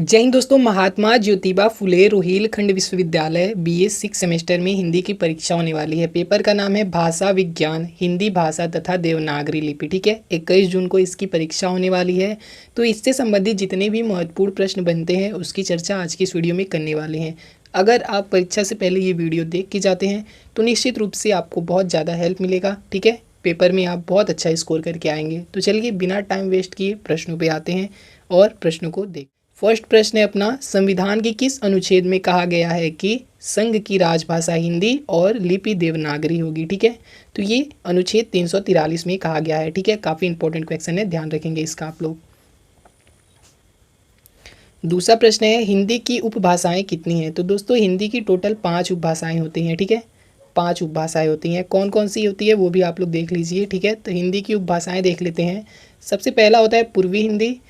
जय हिंद दोस्तों। महात्मा ज्योतिबा फुले रोहिलखंड विश्वविद्यालय बीए 6 सेमेस्टर में हिंदी की परीक्षा होने वाली है। पेपर का नाम है भाषा विज्ञान, हिंदी भाषा तथा देवनागरी लिपि। ठीक है, 21 जून को इसकी परीक्षा होने वाली है। तो इससे संबंधित जितने भी महत्वपूर्ण प्रश्न बनते हैं उसकी चर्चा आज की इस वीडियो में करने वाले हैं। अगर आप परीक्षा से पहले ये वीडियो देख के जाते हैं तो निश्चित रूप से आपको बहुत ज़्यादा हेल्प मिलेगा। ठीक है, पेपर में आप बहुत अच्छा स्कोर करके आएंगे। तो चलिए बिना टाइम वेस्ट किए प्रश्नों पे आते हैं और प्रश्नों को देख। फर्स्ट प्रश्न है अपना, संविधान के किस अनुच्छेद में कहा गया है कि संघ की राजभाषा हिंदी और लिपि देवनागरी होगी। ठीक है, तो ये अनुच्छेद 343 में कहा गया है। ठीक है, काफ़ी इंपॉर्टेंट क्वेश्चन है, ध्यान रखेंगे इसका आप लोग। दूसरा प्रश्न है, हिंदी की उपभाषाएं कितनी हैं। तो दोस्तों हिंदी की टोटल 5 उपभाषाएं होती हैं। ठीक है, 5 उपभाषाएं होती हैं। कौन कौन सी होती है वो भी आप लोग देख लीजिए। ठीक है, तो हिंदी की उपभाषाएं देख लेते हैं। सबसे पहला होता है पूर्वी हिंदी,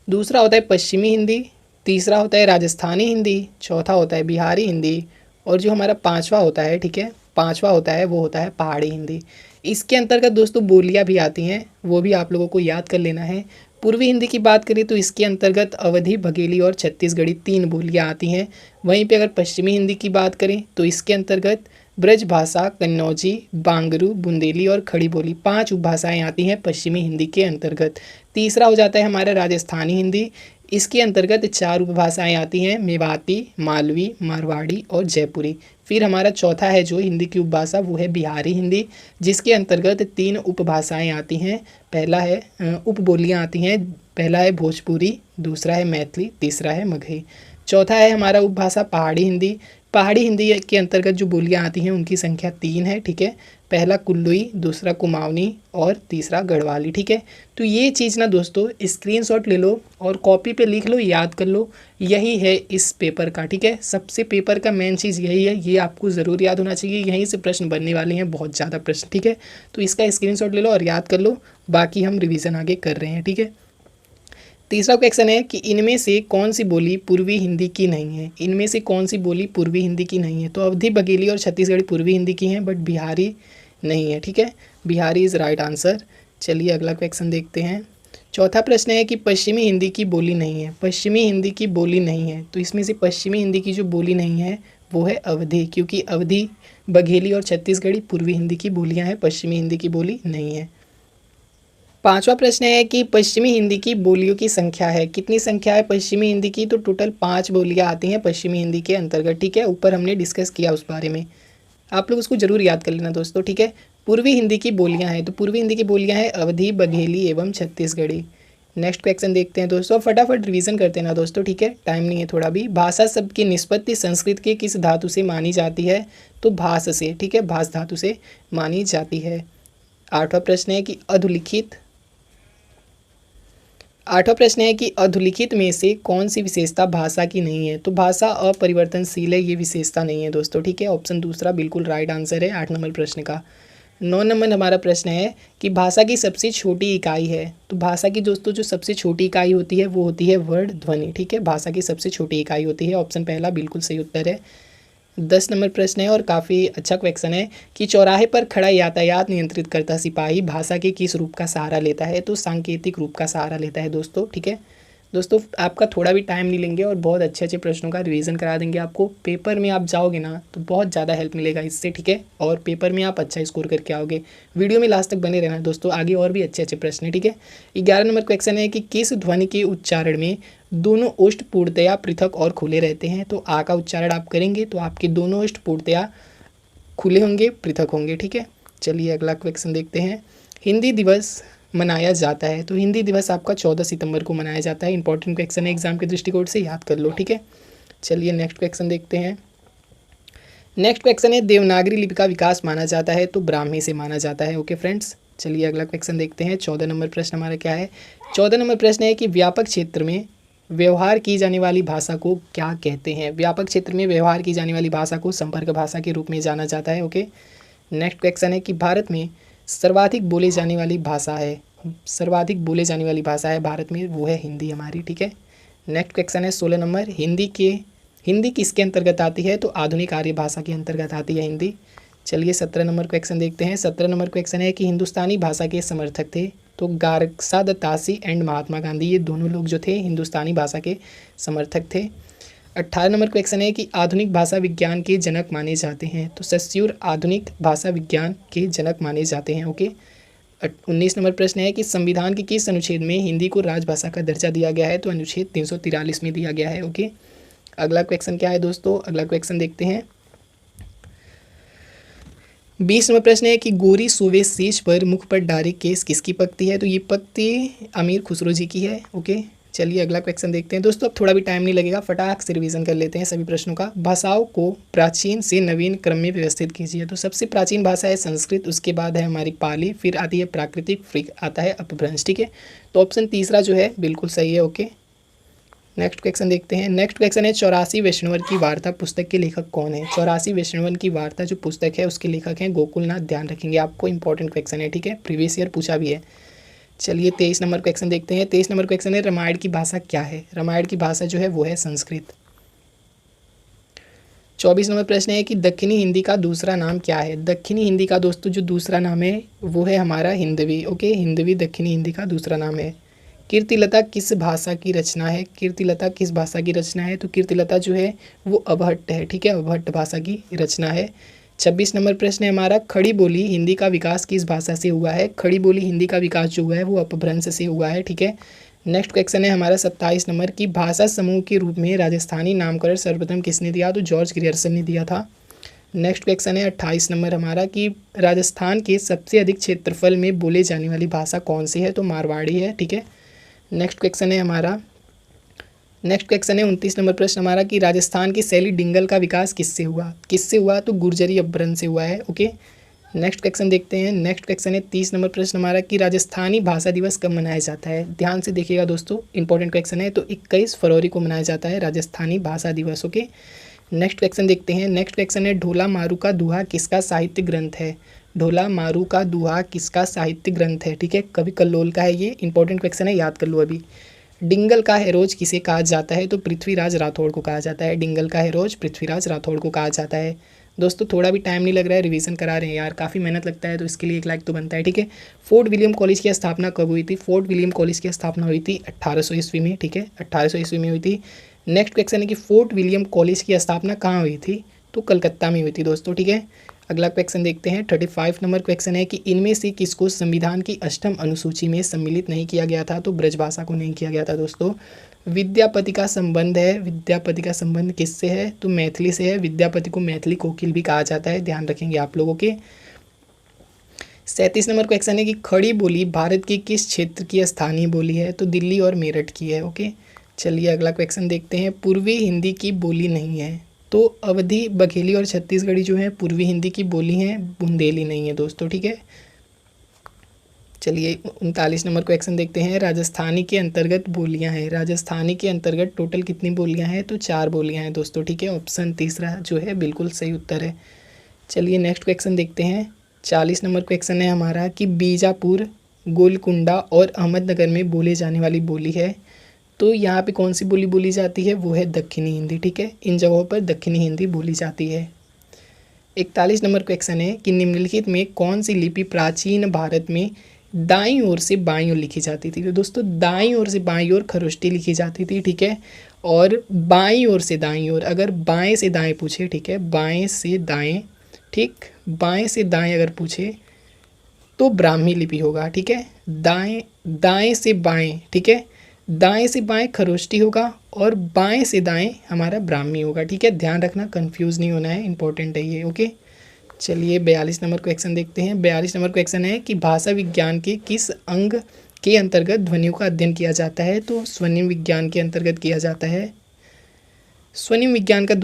दूसरा होता है पश्चिमी हिंदी, तीसरा होता है राजस्थानी हिंदी, चौथा होता है बिहारी हिंदी और जो हमारा पांचवा होता है, ठीक है, पांचवा होता है वो होता है पहाड़ी हिंदी। इसके अंतर्गत दोस्तों बोलियां भी आती हैं, वो भी आप लोगों को याद कर लेना है। पूर्वी हिंदी की बात करें तो इसके अंतर्गत अवधी, बघेली और छत्तीसगढ़ी 3 बोलियां आती हैं। वहीं पे अगर पश्चिमी हिंदी की बात करें तो इसके अंतर्गत ब्रज भाषा, कन्नौजी, बांगरू, बुंदेली और खड़ी बोली 5 उपभाषाएं आती हैं पश्चिमी हिंदी के अंतर्गत। तीसरा हो जाता है हमारा राजस्थानी हिंदी। इसके अंतर्गत 4 उपभाषाएं आती हैं, मेवाती, मालवी, मारवाड़ी और जयपुरी। फिर हमारा चौथा है जो हिंदी की उपभाषा वो है बिहारी हिंदी, जिसके अंतर्गत 3 उपभाषाएं आती हैं। पहला है उपबोलियाँ आती हैं, पहला है भोजपुरी, दूसरा है मैथिली, तीसरा है मगही। चौथा है हमारा उपभाषा पहाड़ी हिंदी। पहाड़ी हिंदी के अंतर्गत जो बोलियां आती हैं उनकी संख्या 3 है। ठीक है, पहला कुल्लुई, दूसरा कुमाऊनी और तीसरा गढ़वाली। ठीक है, तो ये चीज़ ना दोस्तों स्क्रीनशॉट ले लो और कॉपी पे लिख लो, याद कर लो। यही है इस पेपर का। ठीक है, सबसे पेपर का मेन चीज़ यही है, ये आपको ज़रूर याद होना चाहिए। यहीं से प्रश्न बनने वाले हैं, बहुत ज़्यादा प्रश्न। ठीक है, तो इसका स्क्रीनशॉट ले लो और याद कर लो, बाकी हम रिविज़न आगे कर रहे हैं। ठीक है, तीसरा क्वेश्चन है कि इनमें से कौन सी बोली पूर्वी हिंदी की नहीं है। इनमें से कौन सी बोली पूर्वी हिंदी की नहीं है। तो अवधी, बघेली और छत्तीसगढ़ी पूर्वी हिंदी की हैं, बट बिहारी नहीं है। ठीक है, बिहारी इज़ राइट आंसर। चलिए अगला क्वेश्चन देखते हैं। चौथा प्रश्न है कि पश्चिमी हिंदी की बोली नहीं है। पश्चिमी हिंदी की बोली नहीं है, तो इसमें से पश्चिमी हिंदी की जो बोली नहीं है वो है अवधी, क्योंकि अवधी, बघेली और छत्तीसगढ़ी पूर्वी हिंदी की बोलियाँ हैं, पश्चिमी हिंदी की बोली नहीं है। पांचवा प्रश्न है कि पश्चिमी हिंदी की बोलियों की संख्या है। कितनी संख्या है पश्चिमी हिंदी की। तो टोटल 5 बोलियां आती हैं पश्चिमी हिंदी के अंतर्गत। ठीक है, ऊपर हमने डिस्कस किया उस बारे में, आप लोग उसको जरूर याद कर लेना दोस्तों। ठीक है, पूर्वी हिंदी की बोलियां हैं, तो पूर्वी हिंदी की बोलियां हैं अवधी, बघेली एवं छत्तीसगढ़ी। नेक्स्ट क्वेश्चन देखते हैं दोस्तों, फटाफट रिवीजन करते हैं ना दोस्तों। ठीक है, टाइम नहीं है थोड़ा भी। भाषा शब्द की निष्पत्ति संस्कृत के किस धातु से मानी जाती है। तो भाष से। ठीक है, भाष धातु से मानी जाती है। आठवां प्रश्न है कि अधोलिखित में से कौन सी विशेषता भाषा की नहीं है। तो भाषा अपरिवर्तनशील है, ये विशेषता नहीं है दोस्तों। ठीक है, ऑप्शन दूसरा बिल्कुल राइट आंसर है 8 नंबर प्रश्न का। 9 नंबर हमारा प्रश्न है कि भाषा की सबसे छोटी इकाई है। तो भाषा की दोस्तों जो सबसे छोटी इकाई होती है वो होती है वर्ण ध्वनि। ठीक है, भाषा की सबसे छोटी इकाई होती है, ऑप्शन पहला बिल्कुल सही उत्तर है। 10 नंबर प्रश्न है और काफ़ी अच्छा क्वेश्चन है कि चौराहे पर खड़ा यातायात नियंत्रित करता सिपाही भाषा के किस रूप का सहारा लेता है। तो सांकेतिक रूप का सहारा लेता है दोस्तों। ठीक है दोस्तों, आपका थोड़ा भी टाइम नहीं लेंगे और बहुत अच्छे अच्छे प्रश्नों का रिवीजन करा देंगे आपको। पेपर में आप जाओगे ना तो बहुत ज़्यादा हेल्प मिलेगा इससे। ठीक है, और पेपर में आप अच्छा स्कोर करके आओगे। वीडियो में लास्ट तक बने रहना दोस्तों, आगे और भी अच्छे अच्छे प्रश्न है। ठीक है, 11 नंबर क्वेश्चन है कि किस ध्वनि के उच्चारण में दोनों ओष्ठ पूर्णतया पृथक और खुले रहते हैं। तो आ का उच्चारण आप करेंगे तो आपके दोनों ओष्ठ पूर्णतया खुले होंगे, पृथक होंगे। ठीक है, चलिए अगला क्वेश्चन देखते हैं। हिंदी दिवस मनाया जाता है। तो हिंदी दिवस आपका 14 सितंबर को मनाया जाता है। इंपॉर्टेंट क्वेश्चन है, एग्जाम के दृष्टिकोण से याद कर लो। ठीक है, चलिए नेक्स्ट क्वेश्चन देखते हैं। नेक्स्ट क्वेश्चन है देवनागरी लिपि का विकास माना जाता है। तो ब्राह्मी से माना जाता है। ओके फ्रेंड्स, चलिए अगला क्वेश्चन देखते हैं। 14 नंबर प्रश्न हमारा क्या है। 14 नंबर प्रश्न है कि व्यापक क्षेत्र में व्यवहार की जाने वाली भाषा को क्या कहते हैं। व्यापक क्षेत्र में व्यवहार की जाने वाली भाषा को संपर्क भाषा के रूप में जाना जाता है। ओके, नेक्स्ट क्वेश्चन है कि भारत में सर्वाधिक बोले जाने वाली भाषा है भारत में, वो है हिंदी हमारी। ठीक है, नेक्स्ट क्वेश्चन है 16 नंबर, हिंदी किसके अंतर्गत आती है। तो आधुनिक आर्य भाषा के अंतर्गत आती है हिंदी। चलिए 17 नंबर क्वेश्चन देखते हैं। 17 नंबर क्वेश्चन है कि हिंदुस्तानी भाषा के समर्थक थे। तो गारक्सा दत्तासी एंड महात्मा गांधी, ये दोनों लोग जो थे हिंदुस्तानी भाषा के समर्थक थे। 18 नंबर क्वेश्चन है कि आधुनिक भाषा विज्ञान के जनक माने जाते हैं, तो सस्यूर आधुनिक भाषा विज्ञान के जनक माने जाते हैं। ओके। 19 नंबर प्रश्न है कि संविधान के किस अनुच्छेद में हिंदी को राजभाषा का दर्जा दिया गया है, तो अनुच्छेद 343 में दिया गया है। ओके। अगला क्वेश्चन क्या है दोस्तों, अगला क्वेश्चन देखते हैं। 20 नंबर प्रश्न है कि गोरी सोवे सेज पर मुख पर डारे केस किसकी पक्ति है, तो ये पक्ति अमीर खुसरो जी की है। ओके। चलिए अगला क्वेश्चन देखते हैं दोस्तों। अब थोड़ा भी टाइम नहीं लगेगा, फटाक से रिवीजन कर लेते हैं सभी प्रश्नों का। भाषाओं को प्राचीन से नवीन क्रम में व्यवस्थित कीजिए, तो सबसे प्राचीन भाषा है संस्कृत, उसके बाद है हमारी पाली, फिर आती है प्राकृतिक, फिर आता है अपभ्रंश। ठीक है, तो ऑप्शन तीसरा जो है बिल्कुल सही है। ओके। नेक्स्ट क्वेश्चन देखते हैं। नेक्स्ट क्वेश्चन है 84 वैष्णवर की वार्ता पुस्तक के लेखक कौन है। 84 वैष्णवर की वार्ता जो पुस्तक है उसके लेखक हैं गोकुलनाथ। ध्यान रखेंगे, आपको इंपॉर्टेंट क्वेश्चन है। ठीक है, प्रीवियस ईयर पूछा भी है। चलिए 23 नंबर क्वेश्चन देखते हैं। 23 नंबर क्वेश्चन है रामायण की भाषा क्या है। रामायण की भाषा जो है वो है संस्कृत। 24 नंबर प्रश्न है कि दक्षिणी हिंदी का दूसरा नाम क्या है। दक्षिणी हिंदी का दोस्तों जो दूसरा नाम है वो है हमारा हिंदवी। ओके, हिंदवी दक्षिणी हिंदी का दूसरा नाम है। कीर्तिलता किस भाषा की रचना है। कीर्तिलता किस भाषा की रचना है, तो कीर्तिलता जो है वो अवहट्ट है। ठीक है, अवहट्ट भाषा की रचना है। 26 नंबर प्रश्न है हमारा खड़ी बोली हिंदी का विकास किस भाषा से हुआ है। खड़ी बोली हिंदी का विकास जो हुआ है वो अपभ्रंश से हुआ है। ठीक है। नेक्स्ट क्वेश्चन है हमारा 27 नंबर की भाषा समूह के रूप में राजस्थानी नामकरण सर्वप्रथम किसने दिया, तो जॉर्ज ग्रियर्सन ने दिया था। नेक्स्ट क्वेश्चन है 28 नंबर हमारा कि राजस्थान के सबसे अधिक क्षेत्रफल में बोले जाने वाली भाषा कौन सी है, तो मारवाड़ी है। ठीक है। नेक्स्ट क्वेश्चन है हमारा 29 नंबर प्रश्न हमारा कि राजस्थान की शैली डिंगल का विकास किससे हुआ। किससे हुआ, तो गुर्जरी अपभ्रंश से हुआ है। ओके। नेक्स्ट क्वेश्चन देखते हैं। नेक्स्ट क्वेश्चन है 30 नंबर प्रश्न हमारा कि राजस्थानी भाषा दिवस कब मनाया जाता है। ध्यान से देखिएगा दोस्तों, इंपॉर्टेंट क्वेश्चन है। तो 21 फरवरी को मनाया जाता है राजस्थानी भाषा दिवस। ओके। नेक्स्ट क्वेश्चन देखते हैं। नेक्स्ट क्वेश्चन है ढोला मारू का दुहा किसका साहित्य ग्रंथ है। ढोला मारू का दुहा किसका साहित्य ग्रंथ है। ठीक है, कवि कल्लोल का है, ये इंपॉर्टेंट क्वेश्चन है, याद कर लो अभी। डिंगल का हेरोज किसे कहा जाता है, तो पृथ्वीराज राठौड़ को कहा जाता है। डिंगल का हेरोज पृथ्वीराज राठौड़ को कहा जाता है। दोस्तों थोड़ा भी टाइम नहीं लग रहा है, रिवीजन करा रहे हैं यार, काफ़ी मेहनत लगता है, तो इसके लिए एक लाइक तो बनता है। ठीक है। फोर्ट विलियम कॉलेज की स्थापना कब हुई थी। फोर्ट विलियम कॉलेज की स्थापना हुई थी 1800 ईस्वी में। ठीक है, 1800 ईस्वी में हुई थी। नेक्स्ट क्वेश्चन है कि फोर्ट विलियम कॉलेज की स्थापना कहाँ हुई थी, तो कलकत्ता में हुई थी दोस्तों। ठीक है। अगला क्वेश्चन देखते हैं। 35 नंबर क्वेश्चन है कि इनमें से किसको संविधान की 8वीं अनुसूची में सम्मिलित नहीं किया गया था, तो ब्रजभाषा को नहीं किया गया था दोस्तों। विद्यापति का संबंध है, विद्यापति का संबंध किससे है, तो मैथिली से है। विद्यापति को मैथिली कोकिल भी कहा जाता है, ध्यान रखेंगे आप लोगों के। 37 नंबर क्वेश्चन है कि खड़ी बोली भारत के किस क्षेत्र की स्थानीय बोली है, तो दिल्ली और मेरठ की है। ओके। चलिए अगला क्वेश्चन देखते हैं। पूर्वी हिंदी की बोली नहीं है, तो अवधी, बघेली और छत्तीसगढ़ी जो है पूर्वी हिंदी की बोली हैं, बुंदेली नहीं है दोस्तों। ठीक है। चलिए 39 नंबर क्वेश्चन देखते हैं। राजस्थानी के अंतर्गत बोलियां हैं, राजस्थानी के अंतर्गत टोटल कितनी बोलियां हैं, तो 4 बोलियां हैं दोस्तों। ठीक है, ऑप्शन तीसरा जो है बिल्कुल सही उत्तर है। चलिए नेक्स्ट क्वेश्चन देखते हैं। 40 नंबर क्वेश्चन है हमारा कि बीजापुर, गोलकुंडा और अहमदनगर में बोले जाने वाली बोली है, तो यहाँ पे कौन सी बोली बोली जाती है, वो है दक्षिणी हिंदी। ठीक है, इन जगहों पर दक्षिणी हिंदी बोली जाती है। 41 नंबर क्वेश्चन है कि निम्नलिखित में कौन सी लिपि प्राचीन भारत में दाईं ओर से बाईं ओर लिखी जाती थी, तो दोस्तों दाईं ओर से बाईं ओर खरोष्टी लिखी जाती थी। ठीक है, और बाईं ओर से दाईं ओर, अगर बाएं से दाएं पूछे, ठीक है, बाएं से दाएं, ठीक, बाएं से दाएं अगर पूछे तो ब्राह्मी लिपि होगा। ठीक है, दाएं से बाएं, ठीक है, दाएं से बाएं खरोष्टी होगा और बाएं से दाएं हमारा ब्राह्मी होगा। ठीक है, ध्यान रखना, कंफ्यूज नहीं होना है, इंपॉर्टेंट है ये। ओके। चलिए 42 नंबर क्वेश्चन देखते हैं। 42 नंबर क्वेश्चन है कि भाषा विज्ञान के किस अंग के अंतर्गत ध्वनियों का अध्ययन किया जाता है, तो ध्वनि विज्ञान के अंतर्गत किया जाता है। ध्वनि विज्ञान का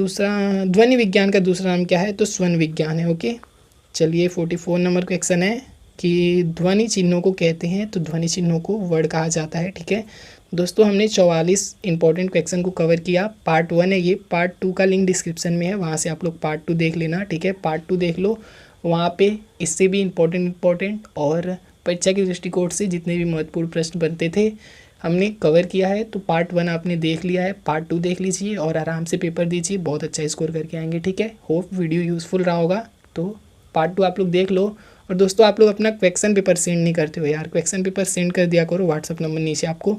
दूसरा नाम क्या है, तो स्वन विज्ञान है। ओके। चलिए 44 नंबर क्वेश्चन है कि ध्वनि चिन्हों को कहते हैं, तो ध्वनि चिन्हों को वर्ड कहा जाता है। ठीक है दोस्तों, हमने 44 इंपॉर्टेंट क्वेश्चन को कवर किया। पार्ट 1 है ये, पार्ट 2 का लिंक डिस्क्रिप्शन में है, वहाँ से आप लोग पार्ट 2 देख लेना। ठीक है, पार्ट 2 देख लो, वहाँ पे इससे भी इंपॉर्टेंट और परीक्षा के दृष्टिकोण से जितने भी महत्वपूर्ण प्रश्न बनते थे हमने कवर किया है। तो पार्ट 1 आपने देख लिया है, पार्ट 2 देख लीजिए और आराम से पेपर दीजिए, बहुत अच्छा स्कोर करके आएंगे। ठीक है, होप वीडियो यूज़फुल रहा होगा, तो पार्ट 2 आप लोग देख लो और दोस्तों आप लोग अपना क्वेश्चन पेपर सेंड नहीं करते हो यार, क्वेश्चन पेपर सेंड कर दिया करो, व्हाट्सअप नंबर नीचे आपको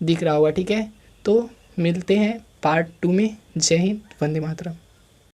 दिख रहा होगा, ठीक है। तो मिलते हैं पार्ट 2 में। जय हिंद, वंदे मातरम।